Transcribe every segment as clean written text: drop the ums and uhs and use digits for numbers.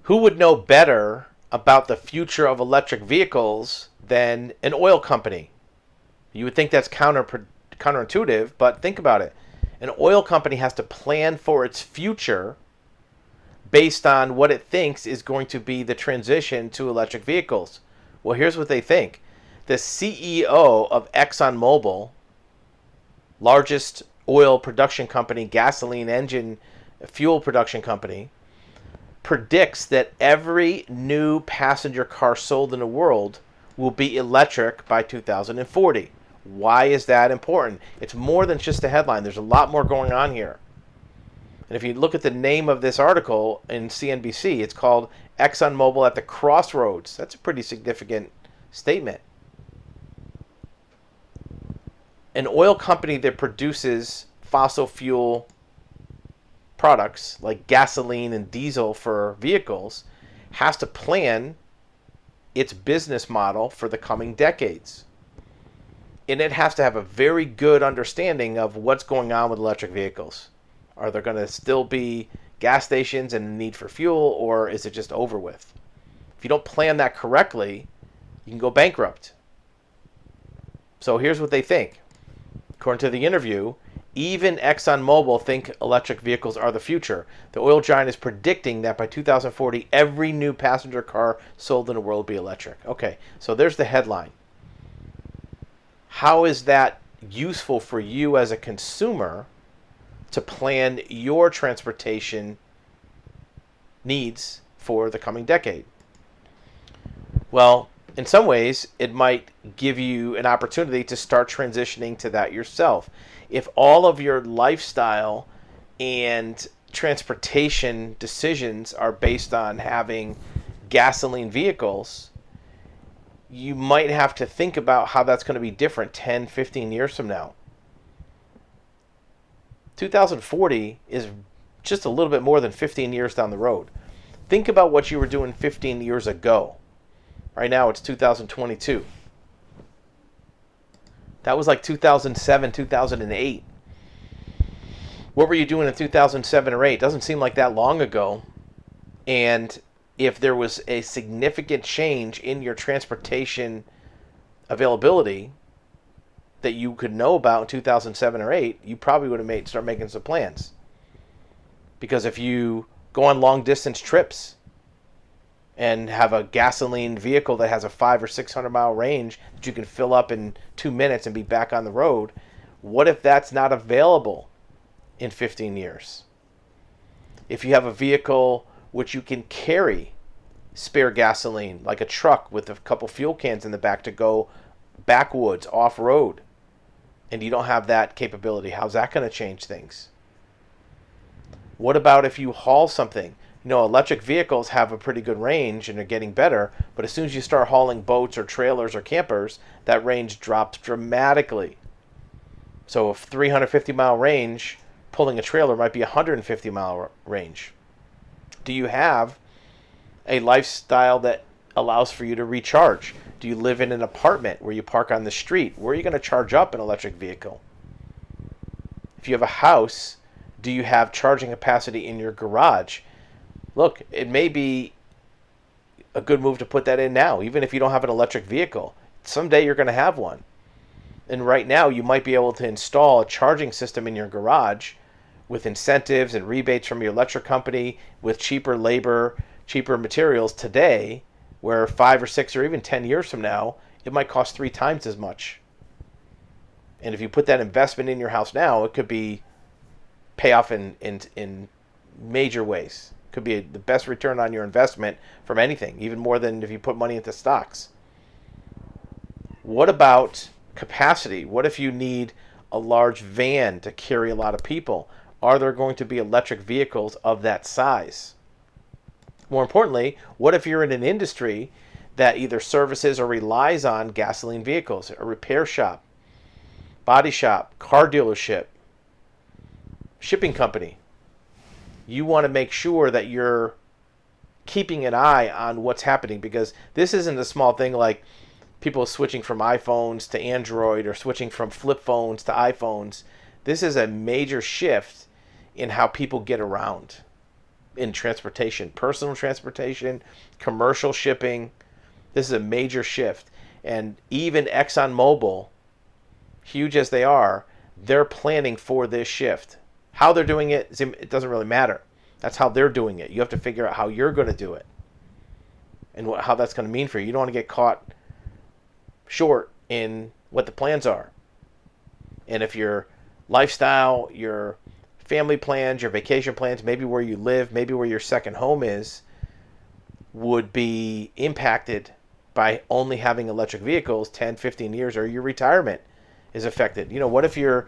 Who would know better about the future of electric vehicles than an oil company? You would think that's counterintuitive, but think about it. An oil company has to plan for its future based on what it thinks is going to be the transition to electric vehicles. Well, here's what they think. The CEO of ExxonMobil, largest oil production company, gasoline engine fuel production company, predicts that every new passenger car sold in the world will be electric by 2040. Why is that important? It's more than just a headline. There's a lot more going on here. And if you look at the name of this article in CNBC, it's called ExxonMobil at the Crossroads. That's a pretty significant statement. An oil company that produces fossil fuel products like gasoline and diesel for vehicles has to plan its business model for the coming decades. And it has to have a very good understanding of what's going on with electric vehicles. Are there going to still be gas stations and a need for fuel, or is it just over with? If you don't plan that correctly, you can go bankrupt. So here's what they think. According to the interview, even ExxonMobil think electric vehicles are the future. The oil giant is predicting that by 2040, every new passenger car sold in the world will be electric. Okay, so there's the headline. How is that useful for you as a consumer to plan your transportation needs for the coming decade? Well, in some ways, it might give you an opportunity to start transitioning to that yourself. If all of your lifestyle and transportation decisions are based on having gasoline vehicles, you might have to think about how that's going to be different 10, 15 years from now. 2040 is just a little bit more than 15 years down the road. Think about what you were doing 15 years ago. Right now it's 2022. That was like 2007, 2008. What were you doing in 2007 or 8? Doesn't seem like that long ago. And if there was a significant change in your transportation availability that you could know about in 2007 or 8, you probably would have start making some plans. Because if you go on long distance trips and have a gasoline vehicle that has a 500 or 600 mile range that you can fill up in 2 minutes and be back on the road, what if that's not available in 15 years? If you have a vehicle which you can carry spare gasoline, like a truck with a couple fuel cans in the back to go backwoods, off-road, and you don't have that capability, how's that going to change things? What about if you haul something? You know, electric vehicles have a pretty good range and are getting better, but as soon as you start hauling boats or trailers or campers, that range drops dramatically. So a 350 mile range, pulling a trailer might be a 150 mile range. Do you have a lifestyle that allows for you to recharge? Do you live in an apartment where you park on the street? Where are you going to charge up an electric vehicle? If you have a house, do you have charging capacity in your garage? Look, it may be a good move to put that in now, even if you don't have an electric vehicle. Someday you're going to have one. And right now you might be able to install a charging system in your garage with incentives and rebates from your electric company, with cheaper labor, cheaper materials today, where 5 or 6 or even 10 years from now, it might cost 3 times as much. And if you put that investment in your house now, it could be pay off in major ways. Could be the best return on your investment from anything, even more than if you put money into stocks. What about capacity? What if you need a large van to carry a lot of people? Are there going to be electric vehicles of that size? More importantly, what if you're in an industry that either services or relies on gasoline vehicles? A repair shop, body shop, car dealership, shipping company. You want to make sure that you're keeping an eye on what's happening, because this isn't a small thing like people switching from iPhones to Android or switching from flip phones to iPhones. This is a major shift in how people get around. in transportation, personal transportation, commercial shipping. This is a major shift. And even ExxonMobil, huge as they are, they're planning for this shift. How they're doing it, it doesn't really matter. That's how they're doing it. You have to figure out how you're going to do it and how that's going to mean for you. You don't want to get caught short in what the plans are. And if your lifestyle, your family plans, your vacation plans, maybe where you live, maybe where your second home is, would be impacted by only having electric vehicles 10, 15 years, or your retirement is affected. What if you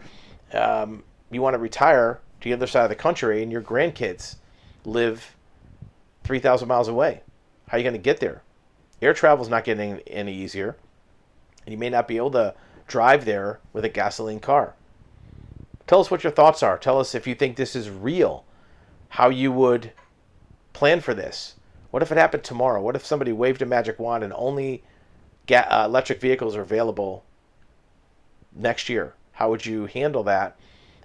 want to retire to the other side of the country and your grandkids live 3,000 miles away? How are you going to get there? Air travel is not getting any easier, and you may not be able to drive there with a gasoline car. Tell us what your thoughts are. Tell us if you think this is real, how you would plan for this. What if it happened tomorrow? What if somebody waved a magic wand and only electric vehicles are available next year? How would you handle that?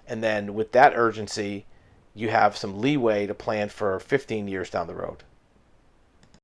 And then with that urgency, you have some leeway to plan for 15 years down the road.